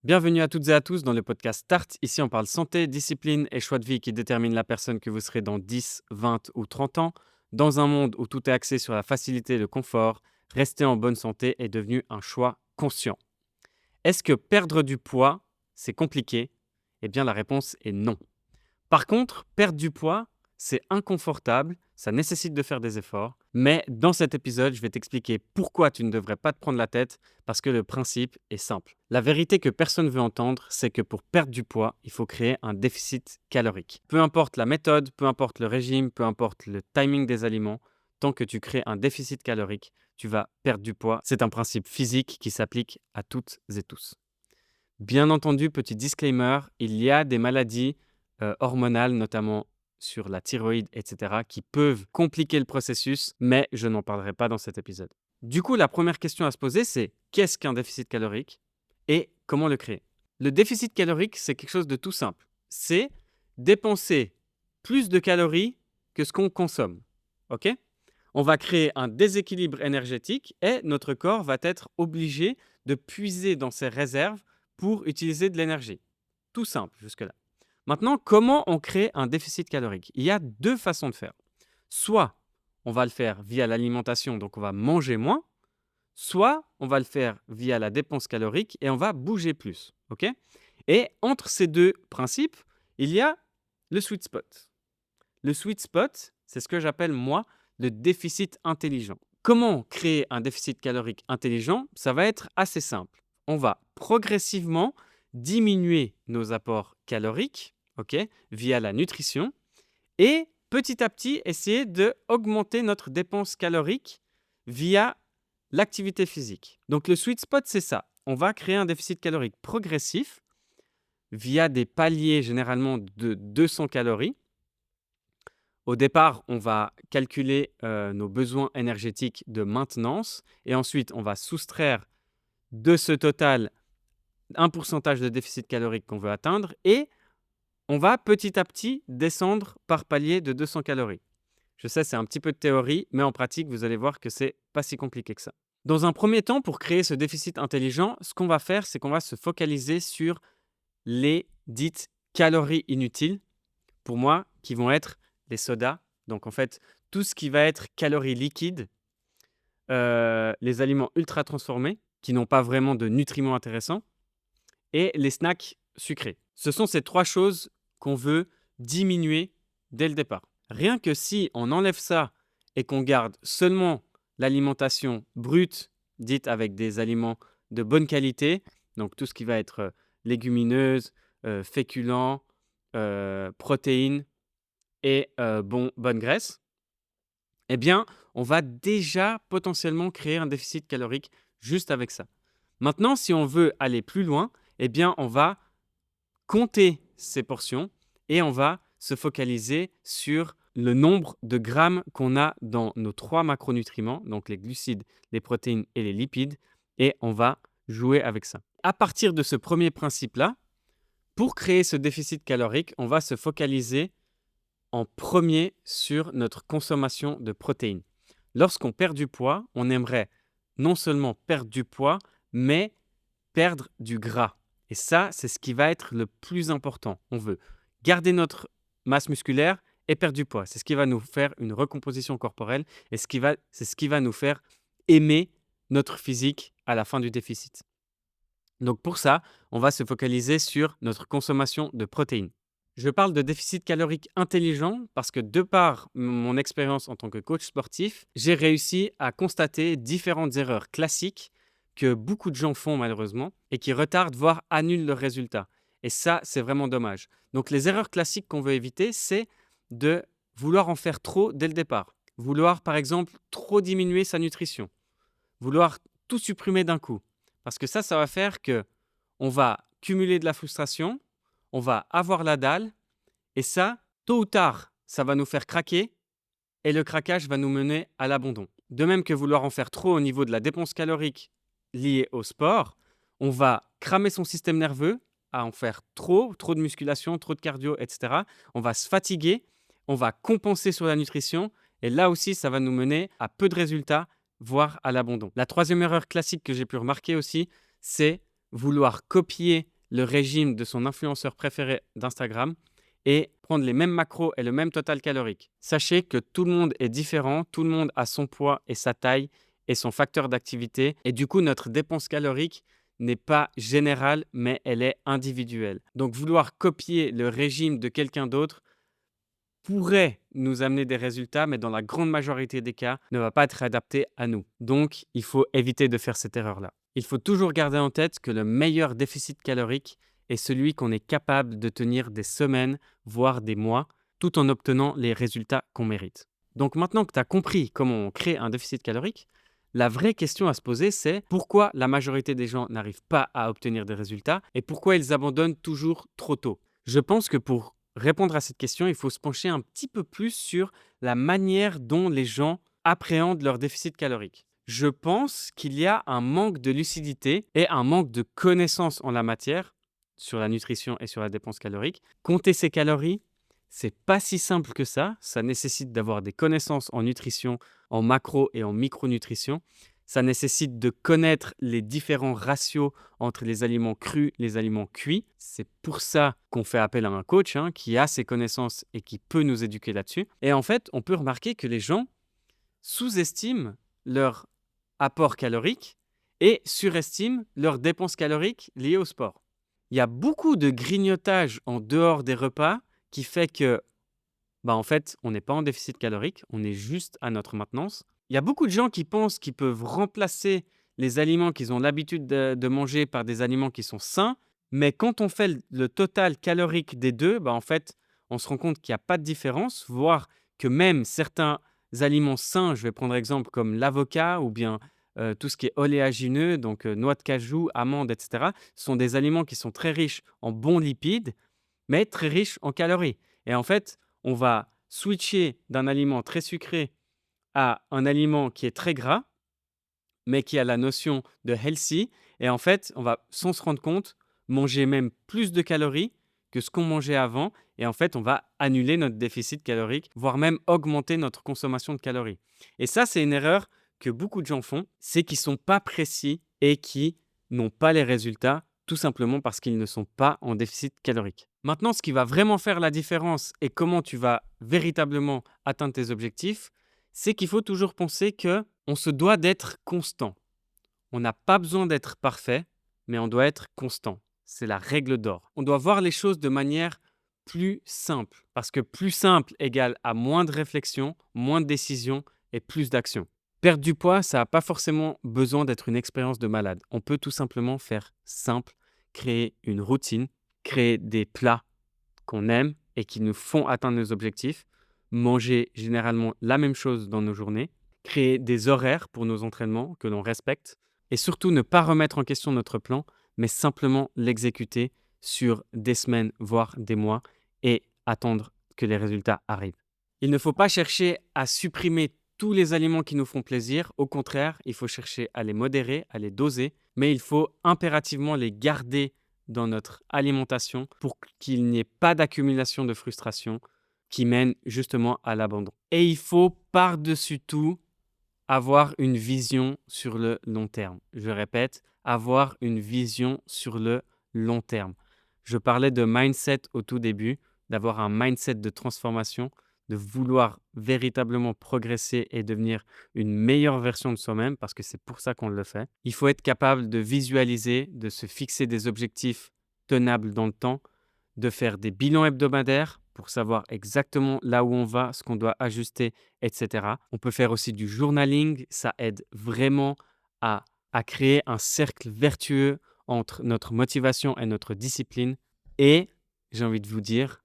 Bienvenue à toutes et à tous dans le podcast Start. Ici, on parle santé, discipline et choix de vie qui déterminent la personne que vous serez dans 10, 20 ou 30 ans. Dans un monde où tout est axé sur la facilité et le confort, rester en bonne santé est devenu un choix conscient. Est-ce que perdre du poids, c'est compliqué? Eh bien, la réponse est non. Par contre, perdre du poids, c'est inconfortable, ça nécessite de faire des efforts. Mais dans cet épisode, je vais t'expliquer pourquoi tu ne devrais pas te prendre la tête, parce que le principe est simple. La vérité que personne ne veut entendre, c'est que pour perdre du poids, il faut créer un déficit calorique. Peu importe la méthode, peu importe le régime, peu importe le timing des aliments, tant que tu crées un déficit calorique, tu vas perdre du poids. C'est un principe physique qui s'applique à toutes et tous. Bien entendu, petit disclaimer, il y a des maladies hormonales, notamment sur la thyroïde, etc., qui peuvent compliquer le processus, mais je n'en parlerai pas dans cet épisode. Du coup, la première question à se poser, c'est qu'est-ce qu'un déficit calorique et comment le créer? Le déficit calorique, c'est quelque chose de tout simple. C'est dépenser plus de calories que ce qu'on consomme. OK? On va créer un déséquilibre énergétique et notre corps va être obligé de puiser dans ses réserves pour utiliser de l'énergie. Tout simple jusque-là. Maintenant, comment on crée un déficit calorique? Il y a deux façons de faire. Soit on va le faire via l'alimentation, donc on va manger moins, soit on va le faire via la dépense calorique et on va bouger plus. OK? Et entre ces deux principes, il y a le sweet spot. Le sweet spot, c'est ce que j'appelle moi le déficit intelligent. Comment créer un déficit calorique intelligent? Ça va être assez simple. On va progressivement diminuer nos apports caloriques, ok, via la nutrition, et petit à petit essayer d'augmenter notre dépense calorique via l'activité physique. Donc le sweet spot, c'est ça. On va créer un déficit calorique progressif via des paliers généralement de 200 calories. Au départ, on va calculer nos besoins énergétiques de maintenance et ensuite on va soustraire de ce total un pourcentage de déficit calorique qu'on veut atteindre et on va petit à petit descendre par palier de 200 calories. Je sais, c'est un petit peu de théorie, mais en pratique, vous allez voir que c'est pas si compliqué que ça. Dans un premier temps, pour créer ce déficit intelligent, ce qu'on va faire, c'est qu'on va se focaliser sur les dites calories inutiles, pour moi, qui vont être les sodas. Donc en fait, tout ce qui va être calories liquides, les aliments ultra transformés, qui n'ont pas vraiment de nutriments intéressants, et les snacks sucrés. Ce sont ces 3 choses qu'on veut diminuer dès le départ. Rien que si on enlève ça et qu'on garde seulement l'alimentation brute, dite avec des aliments de bonne qualité, donc tout ce qui va être, légumineuses, féculents, protéines et bonne graisse, eh bien, on va déjà potentiellement créer un déficit calorique juste avec ça. Maintenant, si on veut aller plus loin, eh bien, on va compter ces portions et on va se focaliser sur le nombre de grammes qu'on a dans nos 3 macronutriments, donc les glucides, les protéines et les lipides, et on va jouer avec ça. À partir de ce premier principe-là, pour créer ce déficit calorique, on va se focaliser en premier sur notre consommation de protéines. Lorsqu'on perd du poids, on aimerait non seulement perdre du poids, mais perdre du gras. Et ça, c'est ce qui va être le plus important. On veut garder notre masse musculaire et perdre du poids. C'est ce qui va nous faire une recomposition corporelle et c'est ce qui va nous faire aimer notre physique à la fin du déficit. Donc pour ça, on va se focaliser sur notre consommation de protéines. Je parle de déficit calorique intelligent parce que de par mon expérience en tant que coach sportif, j'ai réussi à constater différentes erreurs classiques que beaucoup de gens font malheureusement et qui retardent, voire annulent leurs résultats. Et ça, c'est vraiment dommage. Donc les erreurs classiques qu'on veut éviter, c'est de vouloir en faire trop dès le départ. Vouloir par exemple trop diminuer sa nutrition. Vouloir tout supprimer d'un coup. Parce que ça va faire que on va cumuler de la frustration, on va avoir la dalle et ça, tôt ou tard, ça va nous faire craquer et le craquage va nous mener à l'abandon. De même que vouloir en faire trop au niveau de la dépense calorique liée au sport, on va cramer son système nerveux à en faire trop de musculation, trop de cardio, etc. On va se fatiguer, on va compenser sur la nutrition et là aussi, ça va nous mener à peu de résultats, voire à l'abandon. La troisième erreur classique que j'ai pu remarquer aussi, c'est vouloir copier le régime de son influenceur préféré d'Instagram et prendre les mêmes macros et le même total calorique. Sachez que tout le monde est différent, tout le monde a son poids et sa taille et son facteur d'activité. Et du coup, notre dépense calorique n'est pas générale, mais elle est individuelle. Donc, vouloir copier le régime de quelqu'un d'autre pourrait nous amener des résultats, mais dans la grande majorité des cas, ne va pas être adapté à nous. Donc, il faut éviter de faire cette erreur-là. Il faut toujours garder en tête que le meilleur déficit calorique est celui qu'on est capable de tenir des semaines, voire des mois, tout en obtenant les résultats qu'on mérite. Donc maintenant que tu as compris comment on crée un déficit calorique, la vraie question à se poser, c'est pourquoi la majorité des gens n'arrivent pas à obtenir des résultats et pourquoi ils abandonnent toujours trop tôt. Je pense que pour répondre à cette question, il faut se pencher un petit peu plus sur la manière dont les gens appréhendent leur déficit calorique. Je pense qu'il y a un manque de lucidité et un manque de connaissance en la matière, sur la nutrition et sur la dépense calorique. Compter ses calories, c'est pas si simple que ça. Ça nécessite d'avoir des connaissances en nutrition, en macro et en micronutrition. Ça nécessite de connaître les différents ratios entre les aliments crus, les aliments cuits. C'est pour ça qu'on fait appel à un coach qui a ces connaissances et qui peut nous éduquer là-dessus. Et en fait, on peut remarquer que les gens sous-estiment leur apport calorique et surestiment leurs dépenses caloriques liées au sport. Il y a beaucoup de grignotage en dehors des repas qui fait que, en fait, on n'est pas en déficit calorique, on est juste à notre maintenance. Il y a beaucoup de gens qui pensent qu'ils peuvent remplacer les aliments qu'ils ont l'habitude de manger par des aliments qui sont sains, mais quand on fait le total calorique des deux, en fait, on se rend compte qu'il n'y a pas de différence, voire que même certains aliments sains, je vais prendre exemple comme l'avocat ou bien tout ce qui est oléagineux, donc noix de cajou, amandes, etc., sont des aliments qui sont très riches en bons lipides, mais très riches en calories. Et en fait, on va switcher d'un aliment très sucré à un aliment qui est très gras, mais qui a la notion de healthy. Et en fait, on va, sans se rendre compte, manger même plus de calories que ce qu'on mangeait avant. Et en fait, on va annuler notre déficit calorique, voire même augmenter notre consommation de calories. Et ça, c'est une erreur que beaucoup de gens font, c'est qu'ils ne sont pas précis et qui n'ont pas les résultats, tout simplement parce qu'ils ne sont pas en déficit calorique. Maintenant, ce qui va vraiment faire la différence et comment tu vas véritablement atteindre tes objectifs, c'est qu'il faut toujours penser que on se doit d'être constant. On n'a pas besoin d'être parfait, mais on doit être constant. C'est la règle d'or. On doit voir les choses de manière plus simple, parce que plus simple égale à moins de réflexion, moins de décision et plus d'action. Perdre du poids, ça n'a pas forcément besoin d'être une expérience de malade. On peut tout simplement faire simple, créer une routine, créer des plats qu'on aime et qui nous font atteindre nos objectifs, manger généralement la même chose dans nos journées, créer des horaires pour nos entraînements que l'on respecte et surtout ne pas remettre en question notre plan, mais simplement l'exécuter sur des semaines, voire des mois et attendre que les résultats arrivent. Il ne faut pas chercher à supprimer tous les aliments qui nous font plaisir. Au contraire, il faut chercher à les modérer, à les doser, mais il faut impérativement les garder dans notre alimentation pour qu'il n'y ait pas d'accumulation de frustration qui mène justement à l'abandon. Et il faut par-dessus tout avoir une vision sur le long terme. Je répète, avoir une vision sur le long terme. Je parlais de mindset au tout début, d'avoir un mindset de transformation, de vouloir véritablement progresser et devenir une meilleure version de soi-même, parce que c'est pour ça qu'on le fait. Il faut être capable de visualiser, de se fixer des objectifs tenables dans le temps, de faire des bilans hebdomadaires pour savoir exactement là où on va, ce qu'on doit ajuster, etc. On peut faire aussi du journaling. Ça aide vraiment à créer un cercle vertueux entre notre motivation et notre discipline. Et j'ai envie de vous dire,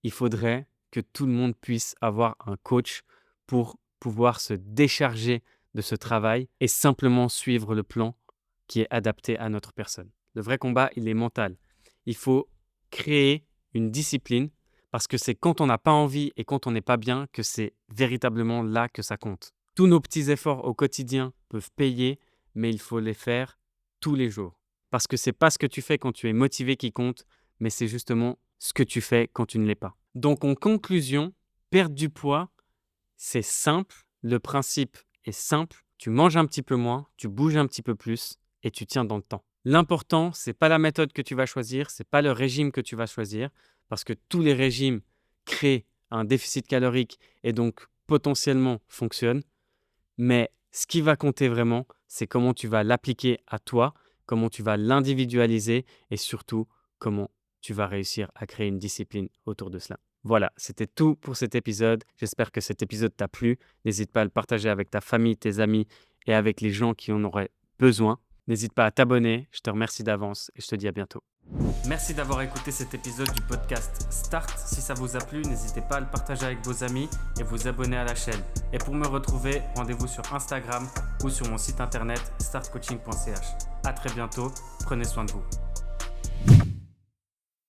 il faudrait que tout le monde puisse avoir un coach pour pouvoir se décharger de ce travail et simplement suivre le plan qui est adapté à notre personne. Le vrai combat, il est mental. Il faut créer une discipline parce que c'est quand on n'a pas envie et quand on n'est pas bien que c'est véritablement là que ça compte. Tous nos petits efforts au quotidien peuvent payer, mais il faut les faire tous les jours. Parce que c'est pas ce que tu fais quand tu es motivé qui compte, mais c'est justement ce que tu fais quand tu ne l'es pas. Donc en conclusion, perdre du poids, c'est simple, le principe est simple, tu manges un petit peu moins, tu bouges un petit peu plus et tu tiens dans le temps. L'important, c'est pas la méthode que tu vas choisir, c'est pas le régime que tu vas choisir, parce que tous les régimes créent un déficit calorique et donc potentiellement fonctionnent. Mais ce qui va compter vraiment, c'est comment tu vas l'appliquer à toi, comment tu vas l'individualiser et surtout comment tu vas réussir à créer une discipline autour de cela. Voilà, c'était tout pour cet épisode. J'espère que cet épisode t'a plu. N'hésite pas à le partager avec ta famille, tes amis et avec les gens qui en auraient besoin. N'hésite pas à t'abonner. Je te remercie d'avance et je te dis à bientôt. Merci d'avoir écouté cet épisode du podcast Start. Si ça vous a plu, n'hésitez pas à le partager avec vos amis et vous abonner à la chaîne. Et pour me retrouver, rendez-vous sur Instagram ou sur mon site internet startcoaching.ch. À très bientôt, prenez soin de vous.